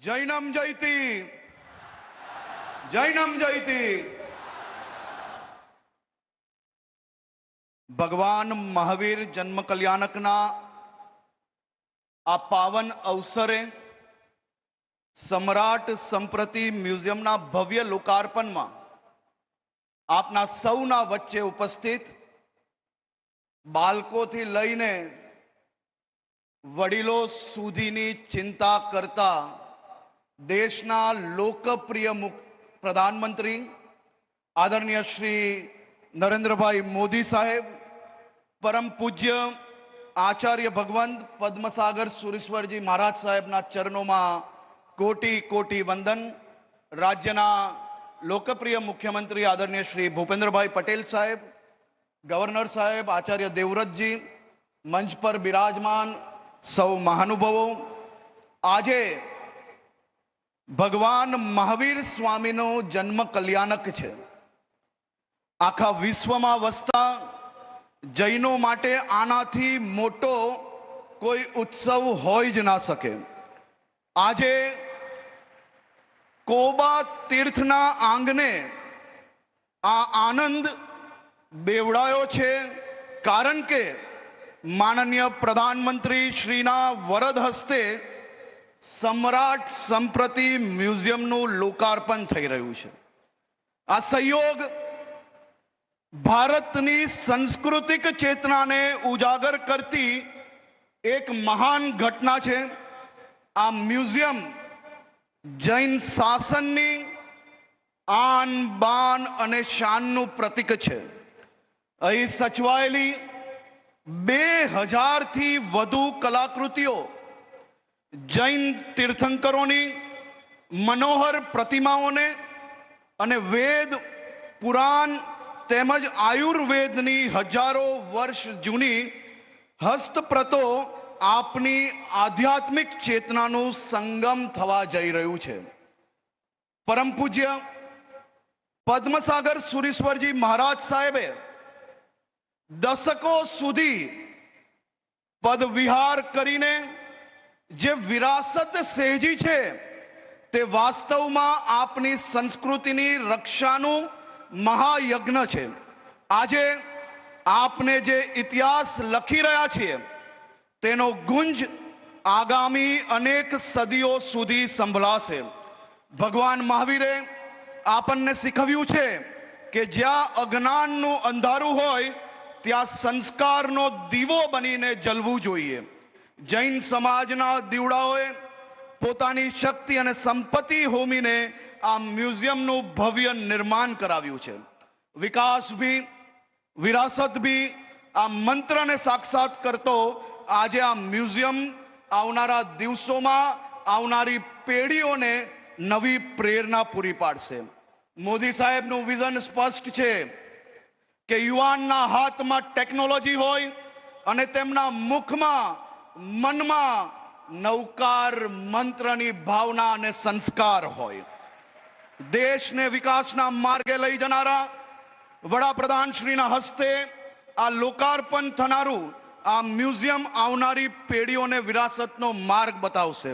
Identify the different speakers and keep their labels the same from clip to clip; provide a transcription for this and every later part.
Speaker 1: જૈનમ જયતી જૈનમ જયતી। ભગવાન મહાવીર જન્મ કલ્યાણકના આ પાવન અવસરે સમ્રાટ સંપ્રતિ મ્યુઝિયમના ભવ્ય લોકાર્પણમાં આપના સૌના વચ્ચે ઉપસ્થિત બાળકોથી લઈને વડીલો સુધીની ચિંતા કરતા દેશના લોકપ્રિય પ્રધાનમંત્રી આદરણીય શ્રી નરેન્દ્રભાઈ મોદી સાહેબ, પરમ પૂજ્ય આચાર્ય ભગવંત પદ્મસાગર સુરેશ્વરજી મહારાજ સાહેબના ચરણોમાં કોટી કોટી વંદન। રાજ્યના લોકપ્રિય મુખ્યમંત્રી આદરણીય શ્રી ભૂપેન્દ્રભાઈ પટેલ સાહેબ, ગવર્નર સાહેબ આચાર્ય દેવવ્રતજી, મંચ પર બિરાજમાન સૌ મહાનુભાવો, આજે ભગવાન મહાવીર સ્વામીનો જન્મ કલ્યાણક છે। આખા વિશ્વમાં વસતા જૈનો માટે આનાથી મોટો કોઈ ઉત્સવ હોય જ ના શકે। આજે કોબા તીર્થના આંગણે આ આનંદ બેવડાયો છે, કારણ કે માનનીય પ્રધાનમંત્રી શ્રીના વરદ હસ્તે સમ્રાટ સંપ્રતિ મ્યુઝિયમનું લોકાર્પણ થઈ રહ્યું છે। આ સંયોગ ભારતની સાંસ્કૃતિક ચેતનાને ઉજાગર કરતી એક મહાન ઘટના છે। આ મ્યુઝિયમ જૈન શાસનની આન બાન અને શાનનું પ્રતીક છે। અહીં સચવાયેલી 2000થી વધુ કલાકૃતિઓ જૈન તીર્થંકરોની મનોહર પ્રતિમાઓને અને વેદ, પુરાણ તેમજ આયુર્વેદની હજારો વર્ષ જૂની હસ્તપ્રતો આપની આધ્યાત્મિક ચેતનાનું સંગમ થવા જઈ રહ્યું છે। પરમ પૂજ્ય પદ્મસાગર સુરેશ્વરજી મહારાજ સાહેબે દશકો સુધી પદવિહાર કરીને જે વિરાસત સહેજી છે તે વાસ્તવમાં આપની સંસ્કૃતિની રક્ષાનું મહાયજ્ઞ છે। આજે આપને જે ઇતિહાસ લખી રહ્યા છીએ તેનો ગુંજ આગામી અનેક સદીઓ સુધી સંભળાશે। ભગવાન મહાવીરે આપણને શીખવ્યું છે કે જ્યાં અજ્ઞાનનું અંધારું હોય ત્યાં સંસ્કારનો દીવો બનીને જલવું જોઈએ। જૈન સમાજના દીવડાઓએ પોતાની શક્તિ અને સંપત્તિ હોમીને આ મ્યુઝિયમનું ભવ્ય નિર્માણ કરાવ્યું છે। વિકાસ ભી વિરાસત ભી આ મંત્રને સાક્ષાત કરતો આજે આ મ્યુઝિયમ આવનારા દિવસોમાં આવનારી પેઢીઓને નવી પ્રેરણા પૂરી પાડશે। મોદી સાહેબનું વિઝન સ્પષ્ટ છે કે યુવાનના હાથમાં ટેકનોલોજી હોય અને તેમના મુખમાં મનમાં નવકાર મંત્રની ભાવના અને સંસ્કાર હોય। દેશને વિકાસના માર્ગે લઈ જનારા વડાપ્રધાન શ્રીના હસ્તે આ લોકાર્પણ થનારું આ મ્યુઝિયમ આવનારી પેઢીઓને વિરાસતનો માર્ગ બતાવશે।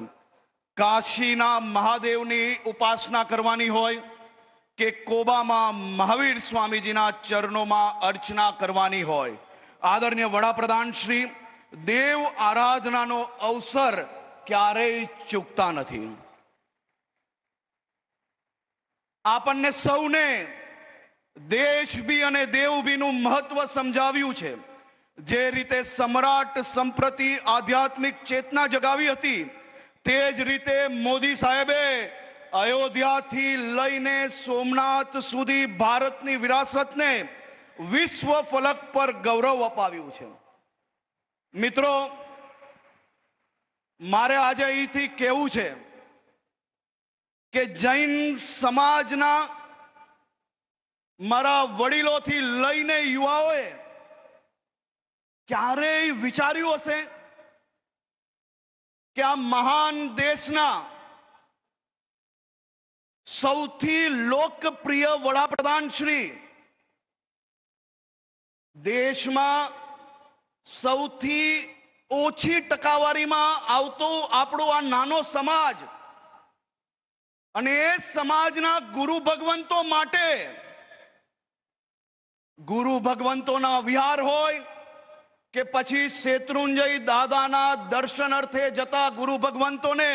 Speaker 1: કાશીના મહાદેવની ઉપાસના કરવાની હોય કે કોબામાં મહાવીર સ્વામીજીના ચરણોમાં અર્ચના કરવાની હોય, આદરણીય વડાપ્રધાન શ્રી દેવ આરાધનાનો અવસર ક્યારેય ચૂકતા નથી। આપણને સૌને દેશ ભી અને દેવ ભીનું મહત્વ સમજાવ્યું છે। જે રીતે સમ્રાટ સંપ્રતિ આધ્યાત્મિક ચેતના જગાવી હતી તે જ રીતે મોદી સાહેબે અયોધ્યાથી લઈને સોમનાથ સુધી ભારતની વિરાસતને વિશ્વ ફલક પર ગૌરવ અપાવ્યું છે। મિત્રો, મારે આજે અહીંથી કહેવું છે કે જૈન સમાજના મારા વડીલોથી લઈને યુવાઓએ ક્યારેય વિચાર્યું હશે કે આ મહાન દેશના સૌથી લોકપ્રિય વડાપ્રધાન શ્રી દેશમાં સૌથી ઓછી ટકાવારીમાં આવતો આપણો આ નાનો સમાજ અને એ સમાજના ગુરુ ભગવંતો માટે ગુરુ ભગવંતોના વિહાર હોય કે પછી શેત્રુંજય દાદાના દર્શન અર્થે જતા ગુરુ ભગવંતોને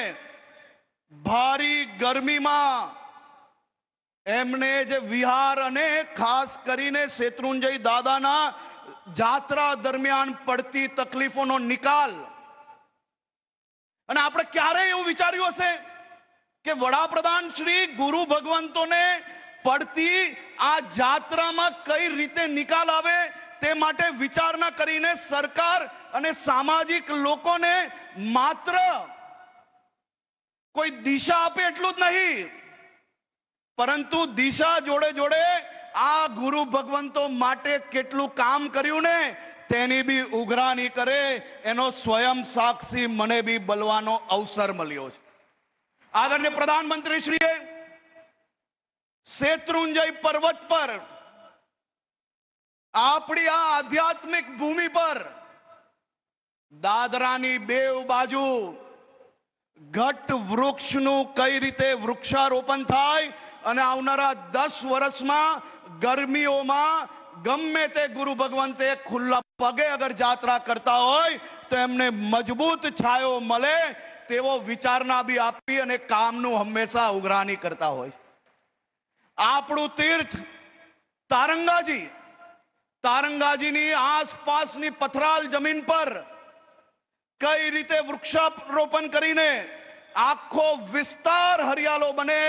Speaker 1: ભારી ગરમીમાં એમને જે વિહાર અને ખાસ કરીને શેત્રુંજય દાદાના જાત્રા દરમિયાન પડતી તકલીફોનો નિકાલ. અને આપણે ક્યારેય એવું વિચાર્યું હશે કે વડાપ્રધાન શ્રી ગુરુ ભગવંતોને પડતી આ જાત્રામાં કઈ રીતે નિકાલ આવે તે માટે વિચારણા કરીને સરકાર અને સામાજિક લોકોને માત્ર કોઈ દિશા આપે એટલું જ નહીં, પરંતુ દિશા જોડે જોડે આ ગુરુ ભગવંતો માટે કેટલું કામ કર્યું ને તેની બી ઉઘરાણી કરે એનો સ્વયં સાક્ષી મને બી બોલવાનો અવસર મળ્યો છે. આદરણીય પ્રધાનમંત્રી શ્રીએ શેત્રુંજય પર્વત પર આપણી આ આધ્યાત્મિક ભૂમિ પર દાદરાની બેવ બાજુ ઘટ વૃક્ષનું કઈ રીતે વૃક્ષારોપણ થાય અને આવનારા 10 વર્ષમાં ગરમીઓમાં ગમે તે ગુરુ ભગવંતે ખુલ્લા પગે અગર જાત્રા કરતા હોય તો એમને મજબૂત છાયો મળે તેવો વિચારણા બી આપી અને કામનું હંમેશા ઉઘરાણી કરતા હોય. આપણું તીર્થ તારંગાજીની આસપાસની પથરાલ જમીન પર કઈ રીતે વૃક્ષારોપણ કરીને આખો વિસ્તાર હરિયાળો બને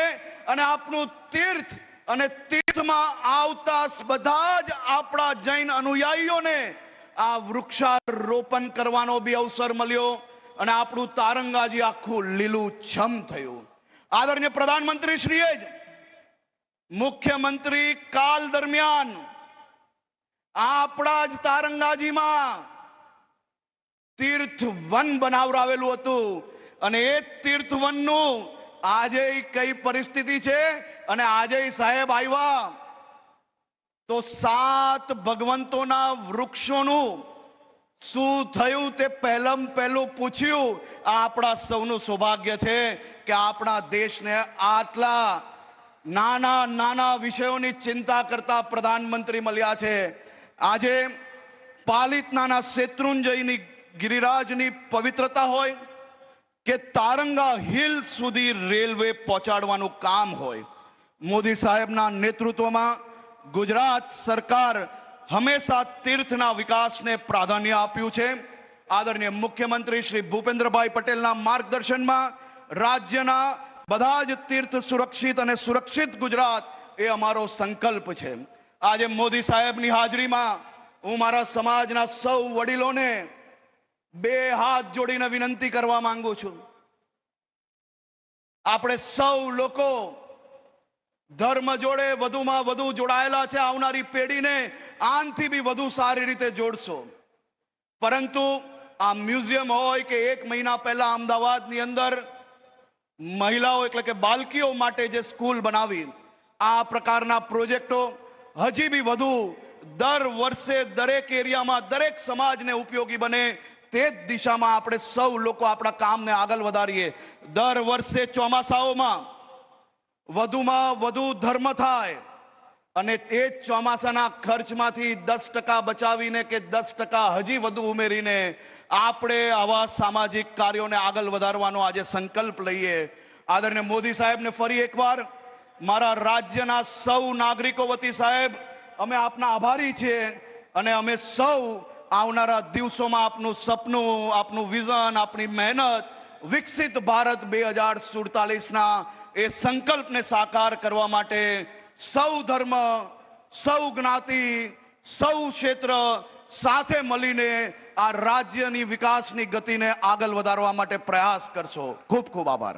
Speaker 1: અને આપણું તીર્થ અને તીર્થમાં આવતા બધા જ આપણા જૈન અનુયાયીઓને આ વૃક્ષારોપણ કરવાનો બી અવસર મળ્યો અને આપણું તારંગાજી આખું લીલું છમ થયું. આદરણીય પ્રધાનમંત્રી શ્રીએ જ મુખ્યમંત્રી કાલ દરમિયાન આપણા જ તારંગાજીમાં તીર્થવન બનાવરાવેલું હતું અને એ તીર્થવનનું આજે કઈ પરિસ્થિતિ છે અને આજે સાહેબ આવ્યા તો 7 ભગવંતોના વૃક્ષોનું શું થયું તે પહેલું પૂછ્યું. આ આપણા સૌનું સૌભાગ્ય છે કે આપણા દેશને આટલા નાના વિષયોની ચિંતા કરતા પ્રધાનમંત્રી મળ્યા છે. આજે પાલિતાના શેત્રુંજયની ગિરિરાજની પવિત્રતા હોય કે તારંગા હિલ સુધી રેલવે પહોંચાડવાનું કામ હોય, મોદી સાહેબના નેતૃત્વમાં ગુજરાત સરકાર હંમેશા તીર્થના વિકાસને પ્રાધાન્ય આપ્યું છે. આદરણીય મુખ્યમંત્રી શ્રી ભૂપેન્દ્રભાઈ પટેલના માર્ગદર્શનમાં રાજ્યના બધા જ તીર્થ સુરક્ષિત અને સુરક્ષિત ગુજરાત એ અમારો સંકલ્પ છે. આજે મોદી સાહેબની હાજરીમાં હું મારા સમાજના સૌ વડીલોને 2 હાથ જોડીને વિનંતી કરવા માંગુ છું. આપણે સૌ લોકો ધર્મ જોડે વધુમાં વધુ જોડાયેલા છે. આવનારી પેઢીને આનથી બી વધુ સારી રીતે જોડશો. પરંતુ આ મ્યુઝિયમ હોય કે 1 મહિના પહેલા અમદાવાદની અંદર મહિલાઓ એટલે કે બાલકીઓ માટે જે સ્કૂલ બનાવી, આ પ્રકારના પ્રોજેક્ટો હજી બી વધુ દર વર્ષે દરેક એરિયામાં દરેક સમાજને ઉપયોગી બને તે જ દિશામાં આપણે સૌ લોકો આપણા કામને આગળ વધારીએ. દર વર્ષે ચોમાસાઓમાં વધુમાં વધુ ધર્મ થાય અને એ જ ચોમાસાના ખર્ચમાંથી 10% બચાવીને કે 10% હજી વધુ ઉમેરીને આપણે આવા સામાજિક કાર્યોને આગળ વધારવાનો આજે સંકલ્પ લઈએ. આદરણીય મોદી સાહેબને ફરી એકવાર મારા રાજ્યના સૌ નાગરિકો વતી સાહેબ અમે આપના આભારી છીએ અને અમે સૌ આવનારા દિવસોમાં આપનું સપનું, આપનું વિઝન, આપની મહેનત વિકસિત ભારત 2047ના એ સંકલ્પને સાકાર કરવા માટે સૌ ધર્મ, સૌ જ્ઞાતિ, સૌ ક્ષેત્ર સાથે મળીને આ રાજ્યની વિકાસની ગતિને આગળ વધારવા માટે પ્રયાસ કરશો. ખૂબ ખૂબ આભાર.